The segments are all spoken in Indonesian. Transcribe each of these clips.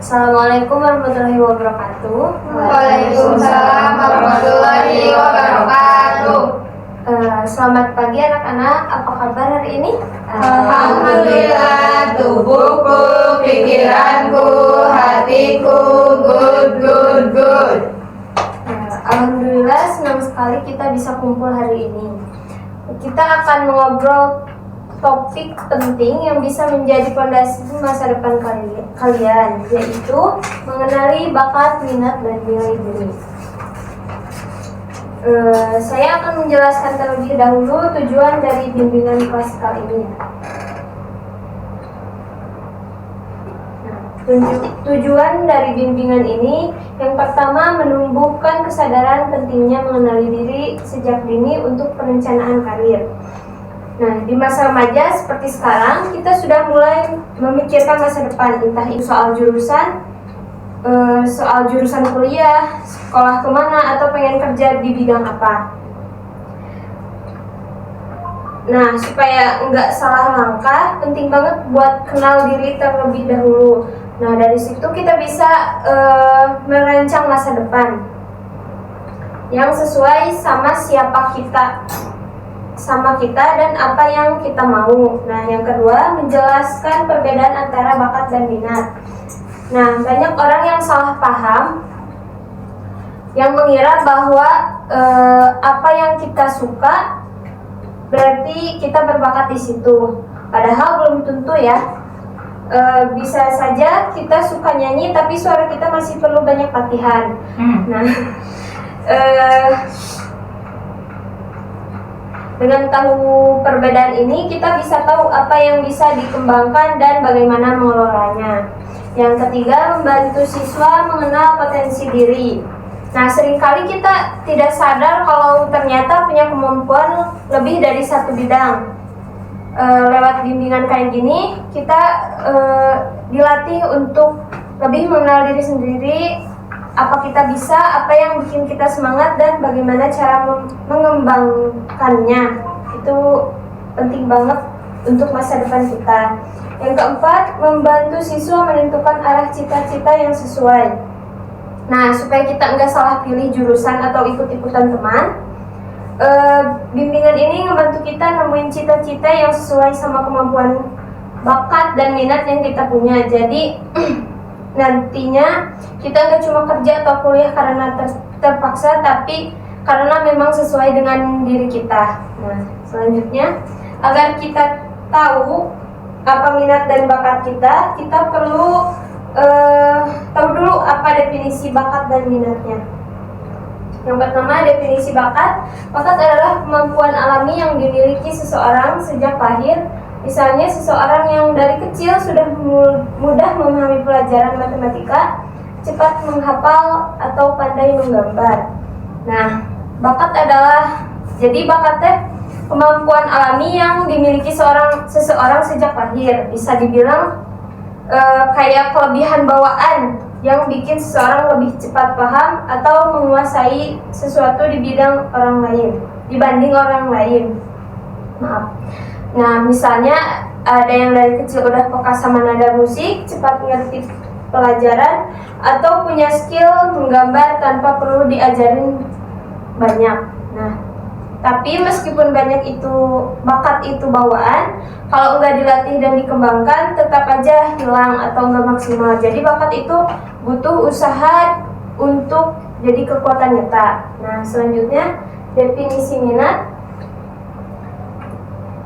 Assalamualaikum warahmatullahi wabarakatuh. Waalaikumsalam warahmatullahi wabarakatuh. Selamat pagi anak-anak, apa kabar hari ini? Alhamdulillah, tubuhku, pikiranku, hatiku, good. Alhamdulillah, senang sekali kita bisa kumpul hari ini. Kita akan mengobrol topik penting yang bisa menjadi fondasi masa depan kalian, yaitu mengenali bakat, minat, dan nilai diri. Saya akan menjelaskan terlebih dahulu tujuan dari bimbingan klasikal ini. Tujuan dari bimbingan ini yang pertama menumbuhkan kesadaran pentingnya mengenali diri sejak dini untuk perencanaan karir. Nah, di masa remaja seperti sekarang, kita sudah mulai memikirkan masa depan, entah itu soal jurusan kuliah, sekolah kemana, atau pengen kerja di bidang apa. Nah, supaya nggak salah langkah, penting banget buat kenal diri terlebih dahulu. Nah, dari situ kita bisa merancang masa depan yang sesuai sama siapa kita, dan apa yang kita mau. Nah, yang kedua, menjelaskan perbedaan antara bakat dan minat. Nah, banyak orang yang salah paham, yang mengira bahwa apa yang kita suka berarti kita berbakat di situ. Padahal belum tentu ya. Bisa saja kita suka nyanyi, tapi suara kita masih perlu banyak latihan. Nah, dengan tahu perbedaan ini, kita bisa tahu apa yang bisa dikembangkan dan bagaimana mengelolanya. Yang ketiga, membantu siswa mengenal potensi diri. Nah, seringkali kita tidak sadar kalau ternyata punya kemampuan lebih dari satu bidang. Lewat bimbingan kayak gini, kita dilatih untuk lebih mengenal diri sendiri, apa kita bisa, apa yang bikin kita semangat, dan bagaimana cara mengembangkannya. Itu penting banget untuk masa depan kita. Yang keempat, membantu siswa menentukan arah cita-cita yang sesuai. Nah, supaya kita nggak salah pilih jurusan atau ikut-ikutan teman, bimbingan ini membantu kita nemuin cita-cita yang sesuai sama kemampuan, bakat, dan minat yang kita punya. Jadi nantinya kita nggak cuma kerja atau kuliah karena terpaksa, tapi karena memang sesuai dengan diri kita. Nah, selanjutnya, agar kita tahu apa minat dan bakat kita perlu tahu dulu apa definisi bakat dan minatnya. Yang pertama, definisi bakat. Bakat adalah kemampuan alami yang dimiliki seseorang sejak lahir. Misalnya, seseorang yang dari kecil sudah mudah memahami pelajaran matematika, cepat menghafal, atau pandai menggambar. Nah, bakat adalah, jadi bakatnya kemampuan alami yang dimiliki seseorang sejak lahir. Bisa dibilang kayak kelebihan bawaan yang bikin seseorang lebih cepat paham atau menguasai sesuatu di bidang orang lain dibanding orang lain. Maaf. Nah, misalnya ada yang dari kecil udah peka sama nada musik, cepat ngerti pelajaran, atau punya skill menggambar tanpa perlu diajarin banyak. Nah, tapi meskipun banyak itu bakat itu bawaan, kalau nggak dilatih dan dikembangkan, tetap aja hilang atau nggak maksimal. Jadi bakat itu butuh usaha untuk jadi kekuatan nyata. Nah, selanjutnya, definisi minat.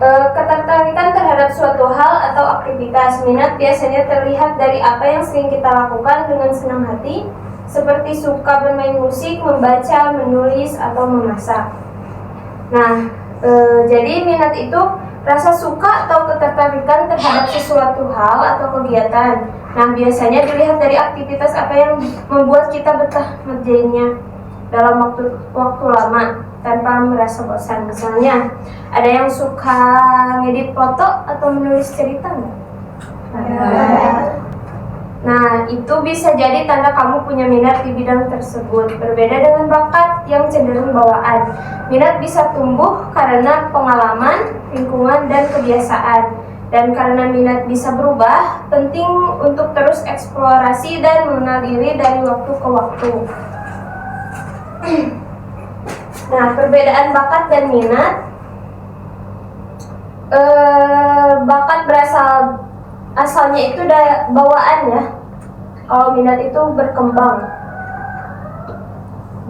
Ketertarikan terhadap suatu hal atau aktivitas. Minat biasanya terlihat dari apa yang sering kita lakukan dengan senang hati, seperti suka bermain musik, membaca, menulis, atau memasak. Nah, jadi minat itu rasa suka atau ketertarikan terhadap sesuatu hal atau kegiatan. Nah, biasanya dilihat dari aktivitas apa yang membuat kita betah ngerjainnya dalam waktu lama tanpa merasa bosan. Misalnya, ada yang suka ngedit foto atau menulis cerita nggak? Nah, itu bisa jadi tanda kamu punya minat di bidang tersebut. Berbeda dengan bakat yang cenderung bawaan. Minat bisa tumbuh karena pengalaman, lingkungan, dan kebiasaan. Dan karena minat bisa berubah, penting untuk terus eksplorasi dan mengenal diri dari waktu ke waktu. Nah, perbedaan bakat dan minat. Bakat asalnya itu bawaan ya. Kalau minat itu berkembang.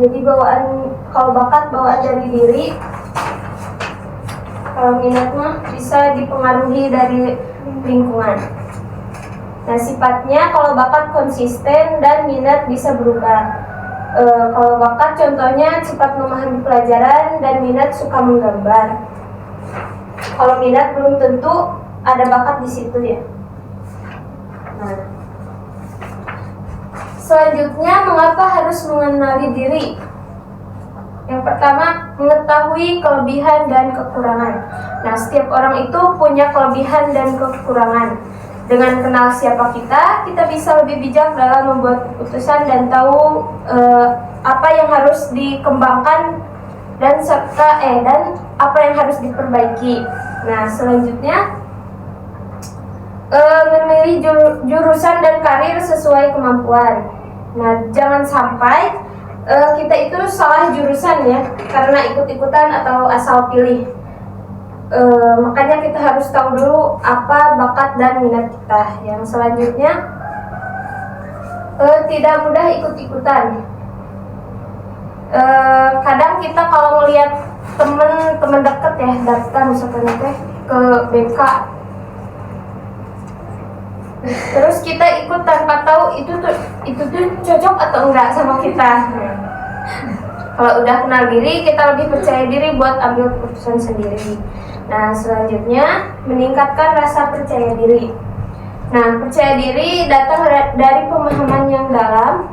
Jadi kalau bakat bawaan dari diri. Kalau minat mah bisa dipengaruhi dari lingkungan. Nah, sifatnya kalau bakat konsisten dan minat bisa berubah. Kalau bakat contohnya cepat memahami pelajaran dan minat suka menggambar. Kalau minat belum tentu ada bakat di situ ya. Nah, selanjutnya mengapa harus mengenali diri? Yang pertama, mengetahui kelebihan dan kekurangan. Nah, setiap orang itu punya kelebihan dan kekurangan. Dengan kenal siapa kita bisa lebih bijak dalam membuat keputusan dan tahu apa yang harus dikembangkan dan apa yang harus diperbaiki. Nah, selanjutnya memilih jurusan dan karir sesuai kemampuan. Nah, jangan sampai kita itu salah jurusan ya, karena ikut-ikutan atau asal pilih. Makanya kita harus tahu dulu apa bakat dan minat kita. Yang selanjutnya, tidak mudah ikut-ikutan. Kadang kita kalau melihat teman dekat ya, daftar misalkan ke BK, terus kita ikut tanpa tahu itu tuh cocok atau enggak sama kita. Kalau udah kenal diri, kita lebih percaya diri buat ambil keputusan sendiri. Nah, selanjutnya meningkatkan rasa percaya diri. Nah, percaya diri datang dari pemahaman yang dalam.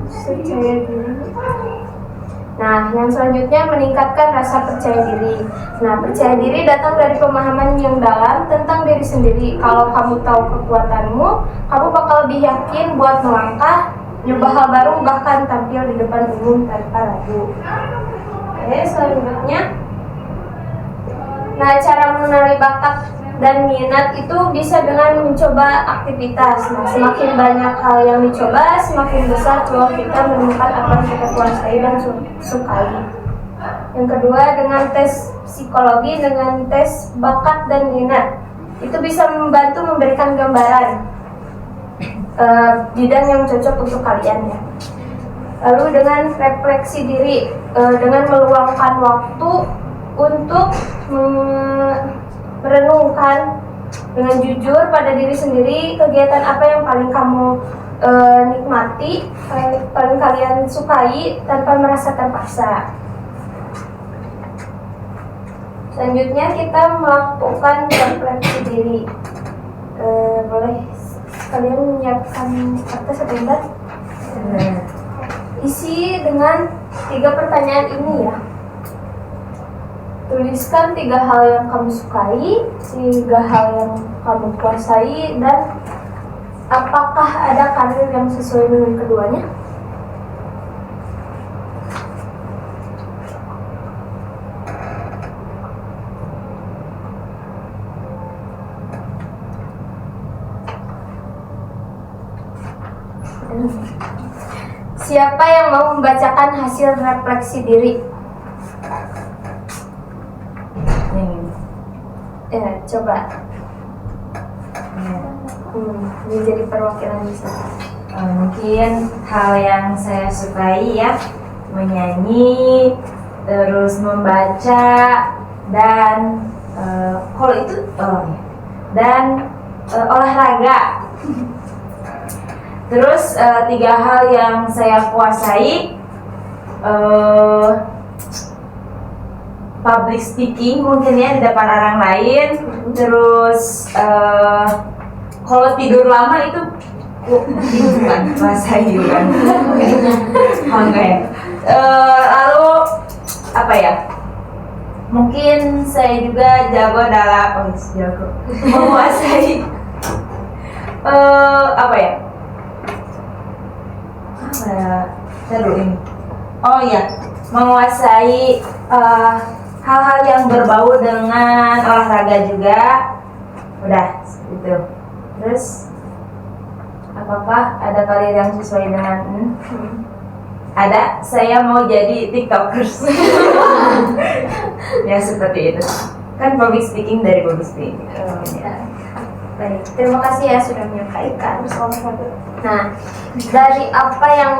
Percaya diri. Nah, yang selanjutnya meningkatkan rasa percaya diri. Nah, percaya diri datang dari pemahaman yang dalam tentang diri sendiri. Kalau kamu tahu kekuatanmu, kamu bakal lebih yakin buat melangkah, nyoba hal baru, bahkan tampil di depan umum tanpa ragu. Oke, selanjutnya. Nah, cara mengenali bakat dan minat itu bisa dengan mencoba aktivitas. Nah, semakin banyak hal yang dicoba, semakin besar peluang kita menemukan apa yang kita kuasai dan sukai. Yang kedua, dengan tes psikologi, dengan tes bakat dan minat, itu bisa membantu memberikan gambaran bidang yang cocok untuk kalian ya. Lalu dengan refleksi diri, dengan meluangkan waktu untuk merenungkan dengan jujur pada diri sendiri kegiatan apa yang paling kamu nikmati, paling kalian sukai tanpa merasa terpaksa. Selanjutnya kita melakukan refleksi diri. Boleh kalian menyiapkan kertas sebentar. Isi dengan 3 pertanyaan ini ya. Tuliskan 3 hal yang kamu sukai, 3 hal yang kamu kuasai, dan apakah ada karir yang sesuai dengan keduanya? Siapa yang mau membacakan hasil refleksi diri? Coba. Ini jadi perwakilan di sini. Mungkin hal yang saya sukai ya, menyanyi, terus membaca, dan kalau itu olahraga. Terus 3 hal yang saya kuasai, public speaking mungkin ya, di depan orang lain. Terus kalau tidur lama itu kan kuasai kan. Oke. Lalu apa ya? Mungkin saya juga jago dalam menguasai Apa ya? Saya dulu ini. Oh iya, menguasai hal-hal yang berbau dengan olahraga juga. Udah, gitu. Terus apakah ada karir yang sesuai dengan Ada, saya mau jadi tiktokers. Ya seperti itu. Kan public speaking dari public speaking. Baik, terima kasih ya sudah menyampaikan. Nah, dari apa yang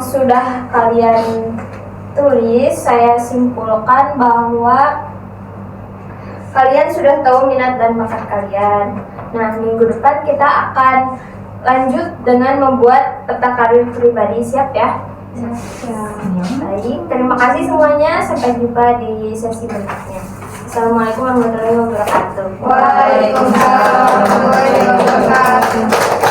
sudah kalian tulis, saya simpulkan bahwa kalian sudah tahu minat dan bakat kalian. Nah, minggu depan kita akan lanjut dengan membuat peta karir pribadi. Siap ya? Baik, terima kasih semuanya. Sampai jumpa di sesi berikutnya. Assalamualaikum warahmatullahi wabarakatuh. Waalaikumsalam warahmatullahi wabarakatuh.